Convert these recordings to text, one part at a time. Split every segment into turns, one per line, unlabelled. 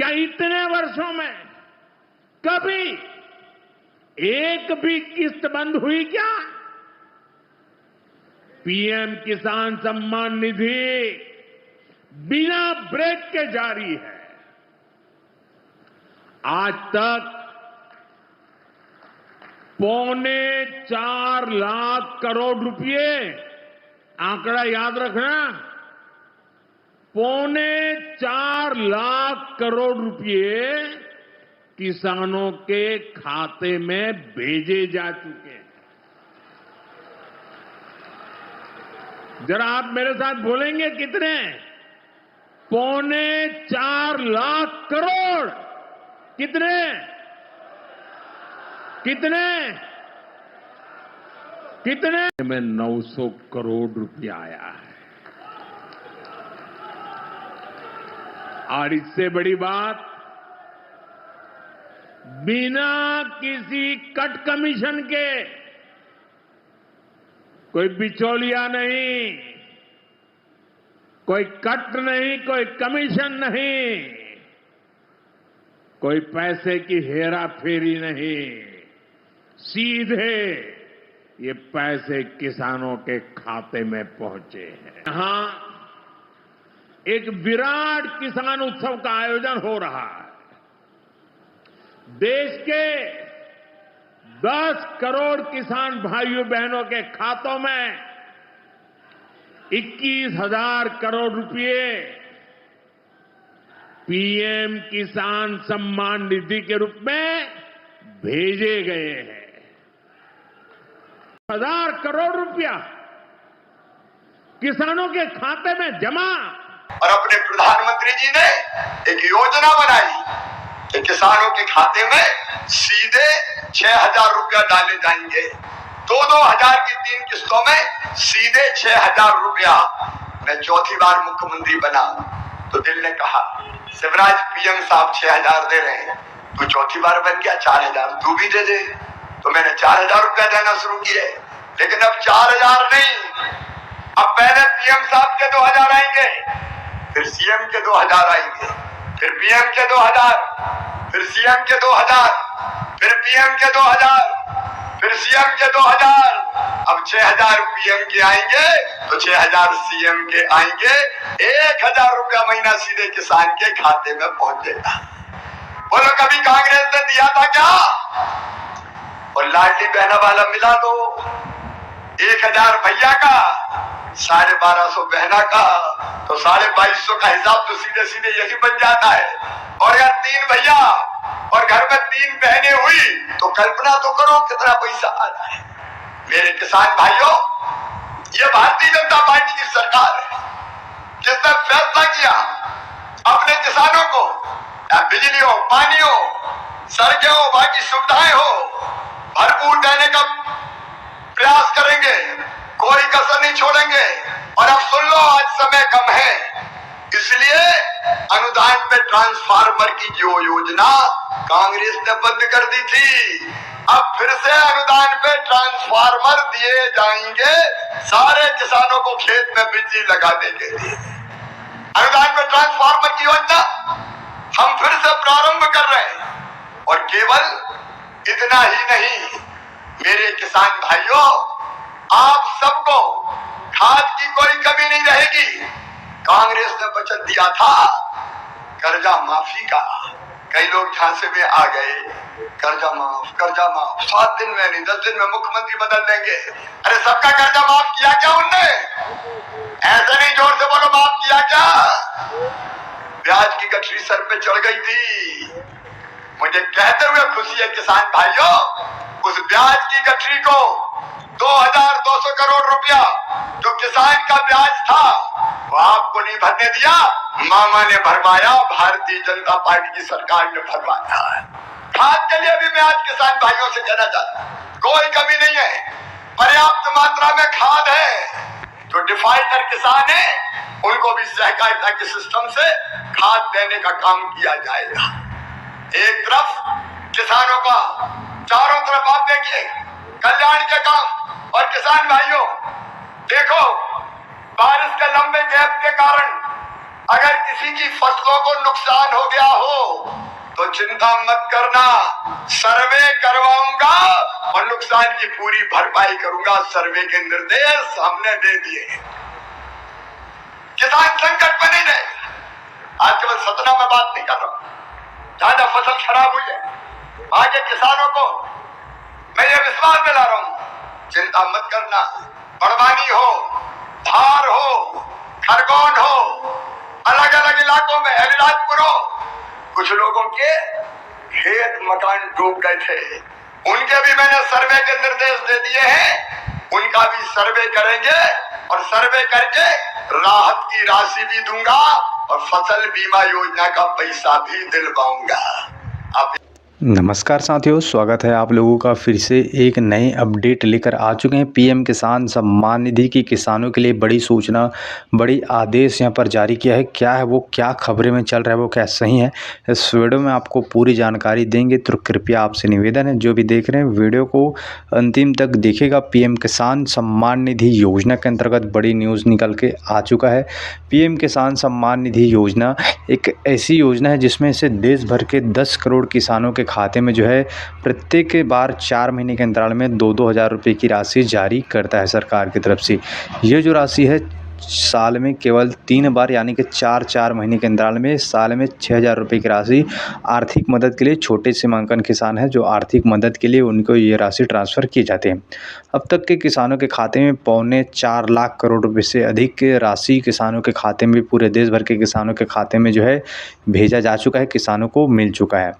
क्या इतने वर्षों में कभी एक भी किस्त बंद हुई क्या? पीएम किसान सम्मान निधि बिना ब्रेक के जारी है। आज तक 4.25 लाख करोड़ रुपए, आंकड़ा याद रखना, 4.25 लाख करोड़ रुपए किसानों के खाते में भेजे जा चुके हैं। जरा आप मेरे साथ बोलेंगे कितने? 4.25 लाख करोड़। कितने? कितने? कितने? में 900 करोड़ रुपया आया है। और इससे बड़ी बात, बिना किसी कट कमीशन के, कोई बिचौलिया नहीं, कोई कट नहीं, कोई कमीशन नहीं, कोई पैसे की हेरा फेरी नहीं, सीधे ये पैसे किसानों के खाते में पहुंचे हैं। यहां एक विराट किसान उत्सव का आयोजन हो रहा है। देश के 10 करोड़ किसान भाइयों बहनों के खातों में 21,000 करोड़ रुपए पीएम किसान सम्मान निधि के रूप में भेजे गए हैं। 1,000 करोड़ रुपया किसानों के खाते में जमा।
और अपने प्रधानमंत्री जी ने एक योजना बनाई कि किसानों के खाते में सीधे 6,000 रुपया डाले जाएंगे। 2-2 हजार की 3 किस्तों में सीधे 6,000 रुपया। मैं चौथी बार मुख्यमंत्री बना तो दिल ने कहा, शिवराज पीएम साहब 6,000 दे रहे हैं, तू चौथी बार बन गया, 4,000 तू भी दे दे। तो मैंने 4,000 रुपया देना शुरू किए। लेकिन अब 4,000 नहीं, अब पहले पीएम साहब के 2,000 आएंगे, फिर सीएम के 2,000 आएंगे, फिर पीएम के 2,000, फिर सीएम के 2,000, फिर पीएम के 2,000, फिर सीएम के 2,000। अब 6,000 पीएम के आएंगे तो 6,000 सीएम के आएंगे। 1,000 रुपया महीना सीधे किसान के खाते में पहुंचेगा। बोलो कभी कांग्रेस ने दिया था क्या? और लाडली बहना वाला मिला दो, 1,000 भैया का, 1,250 बहना का, तो 2,250 का हिसाब तो सीधे सीधे यही बन जाता है। और अगर 3 भैया और घर में 3 बहनें हुई तो कल्पना तो करो कितना पैसा आ रहा है। मेरे किसान भाइयों, ये भारतीय जनता पार्टी की सरकार है जिसने फैसला किया अपने किसानों को बिजली हो, पानी हो, सड़कें हो, बाकी सुविधाएं हो, भरपूर देने का प्रयास करेंगे, कोई कसर नहीं छोड़ेंगे। और अब सुन लो, आज समय कम है, इसलिए अनुदान पे ट्रांसफार्मर की जो योजना कांग्रेस ने बंद कर दी थी, अब फिर से अनुदान पे ट्रांसफार्मर दिए जाएंगे सारे किसानों को खेत में बिजली लगाने के लिए। अनुदान पे ट्रांसफार्मर की योजना हम फिर से प्रारंभ कर रहे हैं। और केवल इतना ही नहीं, मेरे किसान भाइयों, आप सबको खाद की कोई कमी नहीं रहेगी। कांग्रेस ने वचन दिया था कर्जा माफी का, कई लोग झांसे में आ गए, कर्जा माफ, कर्जा माफ, 7 दिन में नहीं 10 दिन में मुख्यमंत्री बदल देंगे। अरे सबका कर्जा माफ किया क्या उनने? ऐसे नहीं, जोर से बोलो, माफ किया क्या? ब्याज की गठरी सर पे चढ़ गई थी। मुझे कहते हुए खुशी है किसान भाइयों, उस ब्याज की गठरी को 2,200 करोड़ रुपया जो किसान का ब्याज था वो आपको नहीं भरने दिया, मामा ने भरवाया, भारतीय जनता पार्टी की सरकार ने भरवाया है। खाद के लिए भी मैं आज किसान भाइयों से कहना चाहता हूं, कोई कमी नहीं है, पर्याप्त मात्रा में खाद है। जो डिफाल्टर किसान है उनको भी सहकारिता के सिस्टम से खाद देने का काम किया जाएगा। एक तरफ किसानों का, चारों तरफ आप देखिए कल्याण के काम। और किसान भाइयों देखो, बारिश के लंबे गैप के कारण अगर किसी की फसलों को नुकसान हो गया हो तो चिंता मत करना, सर्वे करवाऊंगा और नुकसान की पूरी भरपाई करूंगा। सर्वे के निर्देश हमने दे दिए। किसान संकट में नहीं रहेगा। आज केवल सतना में बात नहीं कर रहा हूं, जहां फसल खराब हुई है वहां के किसानों को मैं ये विश्वास दिला रहा हूं, चिंता मत करना। बड़वानी हो, धार हो, खरगोन हो, अलग अलग इलाकों में अलीराजपुर हो, कुछ लोगों के खेत मकान डूब गए थे, उनके भी मैंने सर्वे के निर्देश दे दिए हैं। उनका भी सर्वे करेंगे और सर्वे करके राहत की राशि भी दूंगा और फसल बीमा योजना का पैसा भी दिलवाऊंगा। अब
नमस्कार साथियों, स्वागत है आप लोगों का फिर से एक नए अपडेट लेकर आ चुके हैं। पीएम किसान सम्मान निधि की किसानों के लिए बड़ी सूचना, बड़ी आदेश यहां पर जारी किया है। क्या है वो, क्या खबरें में चल रहा है वो, क्या सही है, इस वीडियो में आपको पूरी जानकारी देंगे। तो कृपया आपसे निवेदन है, जो भी देख रहे हैं वीडियो को अंतिम तक देखिएगा। पीएम किसान सम्मान निधि योजना के अंतर्गत बड़ी न्यूज़ निकल के आ चुका है। पीएम किसान सम्मान निधि योजना एक ऐसी योजना है जिसमें से देश भर के 10 करोड़ किसानों के खाते में जो है प्रत्येक बार 4 महीने के अंतराल में 2-2 हज़ार रुपये की राशि जारी करता है सरकार की तरफ से। ये जो राशि है साल में केवल 3 बार, यानी कि 4-4 महीने के अंतराल में साल में 6,000 रुपये की राशि आर्थिक मदद के लिए, छोटे सीमांकन किसान हैं जो आर्थिक मदद के लिए उनको ये राशि ट्रांसफ़र की जाती है। अब तक के किसानों के खाते में 4.25 लाख करोड़ रुपये से अधिक की राशि किसानों के खाते में, पूरे देश भर के किसानों के खाते में जो है भेजा जा चुका है, किसानों को मिल चुका है।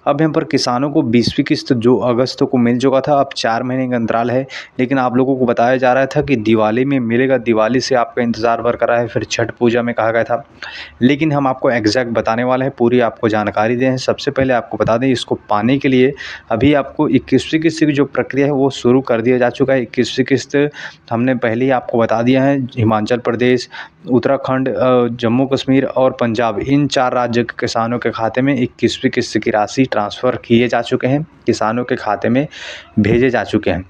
अब यहाँ पर किसानों को 20वीं किस्त जो अगस्त को मिल चुका था, अब 4 महीने का अंतराल है, लेकिन आप लोगों को बताया जा रहा था कि दिवाली में मिलेगा, दिवाली से आपका इंतज़ार बरकरार है, फिर छठ पूजा में कहा गया था, लेकिन हम आपको एग्जैक्ट बताने वाले हैं, पूरी आपको जानकारी दें। सबसे पहले आपको बता दें, इसको पाने के लिए अभी आपको 21वीं किस्त की जो प्रक्रिया है वो शुरू कर दिया जा चुका है। 21वीं किस्त हमने पहले ही आपको बता दिया है। हिमाचल प्रदेश, उत्तराखंड, जम्मू कश्मीर और पंजाब, इन 4 राज्य के किसानों के खाते में 21वीं किस्त की राशि ट्रांसफ़र किए जा चुके हैं, किसानों के खाते में भेजे जा चुके हैं।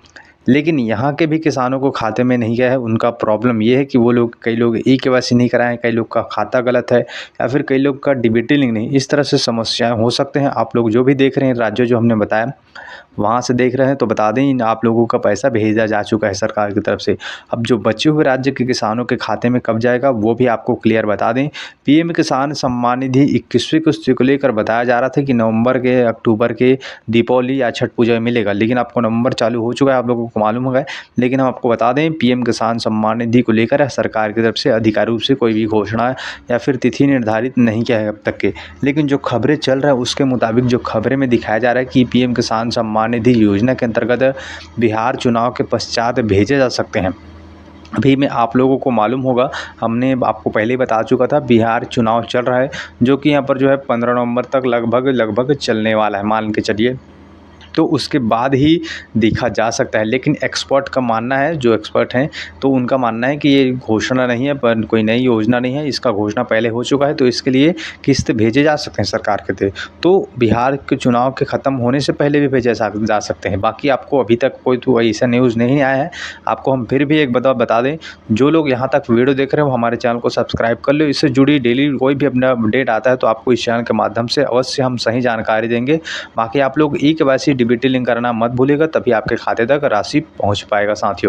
लेकिन यहाँ के भी किसानों को खाते में नहीं गया है। उनका प्रॉब्लम ये है कि वो लोग, कई लोग ई-केवाईसी नहीं कराएं, कई लोग का खाता गलत है, या फिर कई लोग का डीबीटी लिंक नहीं, इस तरह से समस्याएं हो सकते हैं। आप लोग जो भी देख रहे हैं, राज्य जो हमने बताया वहाँ से देख रहे हैं, तो बता दें आप लोगों का पैसा भेजा जा चुका है सरकार की तरफ से। अब जो बचे हुए राज्य के किसानों के खाते में कब जाएगा वो भी आपको क्लियर बता दें। पीएम किसान सम्मान निधि 21वीं किस्त को लेकर बताया जा रहा था कि नवंबर के, अक्टूबर के दीपावली या छठ पूजा में मिलेगा, लेकिन आपको नवंबर चालू हो चुका है, आप लोगों को मालूम होगा। लेकिन हम आपको बता दें, पीएम किसान सम्मान निधि को लेकर सरकार की तरफ से आधिकारिक रूप से कोई भी घोषणा या फिर तिथि निर्धारित नहीं किया है अब तक के। लेकिन जो खबरें चल रहा है उसके मुताबिक, जो खबरें में दिखाया जा रहा है कि पीएम किसान सम्मान निधि योजना के अंतर्गत बिहार चुनाव के पश्चात भेजे जा सकते हैं। अभी में आप लोगों को मालूम होगा, हमने आपको पहले ही बता चुका था, बिहार चुनाव चल रहा है जो कि यहाँ पर जो है 15 नवंबर तक लगभग चलने वाला है, मान के चलिए। तो उसके बाद ही देखा जा सकता है। लेकिन एक्सपर्ट का मानना है, जो एक्सपर्ट हैं तो उनका मानना है कि ये घोषणा नहीं है, पर कोई नई योजना नहीं है, इसका घोषणा पहले हो चुका है, तो इसके लिए किस्त भेजे जा सकते हैं सरकार के थे। तो बिहार के चुनाव के ख़त्म होने से पहले भी भेजे जा सकते हैं। बाकी आपको अभी तक कोई तो ऐसा न्यूज़ नहीं आया है। आपको हम फिर भी एक बता दें, जो लोग यहाँ तक वीडियो देख रहे हैं वो हमारे चैनल को सब्सक्राइब कर लो। इससे जुड़ी डेली कोई भी अपना अपडेट आता है तो आपको इस चैनल के माध्यम से अवश्य हम सही जानकारी देंगे। बाकी आप लोग ई-केवाईसी, डीबीटी लिंक करना मत भूलिएगा, तभी आपके खाते तक राशि पहुंच पाएगा साथियों।